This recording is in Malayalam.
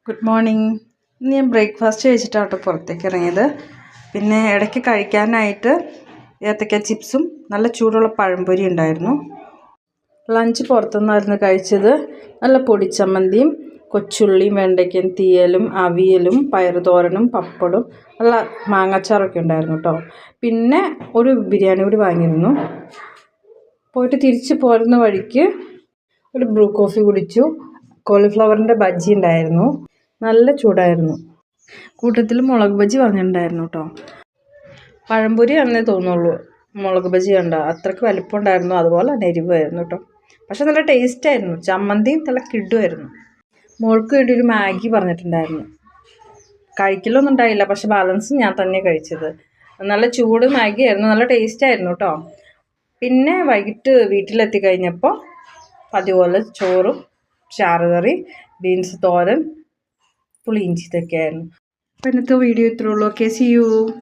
Good morning. ഇന്ന് ഞാൻ ബ്രേക്ക്ഫാസ്റ്റ് കഴിച്ചിട്ടാണ് പുറത്തേക്ക് ഇറങ്ങിയത്. പിന്നെ ഇടയ്ക്ക് കഴിക്കാനായിട്ട് ഏത്തക്ക ചിപ്സും നല്ല ചൂടുള്ള പഴംപൊരി ഉണ്ടായിരുന്നു. ലഞ്ച് പുറത്തുനിന്നായിരുന്നു കഴിച്ചത്. നല്ല പൊടിച്ചമ്മന്തിയും കൊച്ചുള്ളിയും വെണ്ടയ്ക്കയും തീയലും അവിയലും പയറുതോരനും പപ്പടും നല്ല മാങ്ങാച്ചാറൊക്കെ ഉണ്ടായിരുന്നു കേട്ടോ. പിന്നെ ഒരു ബിരിയാണി കൂടി വാങ്ങിയിരുന്നു. പോയിട്ട് തിരിച്ച് പോരുന്ന വഴിക്ക് ഒരു ബ്രൂ കോഫി കുടിച്ചു. കോളിഫ്ലവറിൻ്റെ ബജ്ജി ഉണ്ടായിരുന്നു, നല്ല ചൂടായിരുന്നു. കൂട്ടത്തിൽ മുളക് ബജ്ജി പറഞ്ഞിട്ടുണ്ടായിരുന്നു കേട്ടോ. പഴംപൊരി ആണെന്നേ തോന്നുള്ളൂ, മുളക് ബജ്ജി കണ്ട അത്രയ്ക്ക് വലിപ്പം ഉണ്ടായിരുന്നു, അതുപോലെ തന്നെ എരിവായിരുന്നു കേട്ടോ. പക്ഷെ നല്ല ടേസ്റ്റായിരുന്നു. ചമ്മന്തിയും നല്ല കിടുമായിരുന്നു. മോൾക്ക് വേണ്ടി ഒരു മാഗി പറഞ്ഞിട്ടുണ്ടായിരുന്നു. കഴിക്കലൊന്നും ഉണ്ടായില്ല, പക്ഷെ ബാലൻസ് ഞാൻ തന്നെ കഴിച്ചത്. നല്ല ചൂട് മാഗി ആയിരുന്നു, നല്ല ടേസ്റ്റായിരുന്നു കേട്ടോ. പിന്നെ വൈകിട്ട് വീട്ടിലെത്തി കഴിഞ്ഞപ്പോൾ അതുപോലെ ചോറും ചാറുകറി, ബീൻസ് തോരൻ, പുളിയിഞ്ചി, ഇതൊക്കെയായിരുന്നു. അപ്പോൾ ഇന്നത്തെ വീഡിയോ ഇത്രേ ഉള്ളൂ. Okay, see U.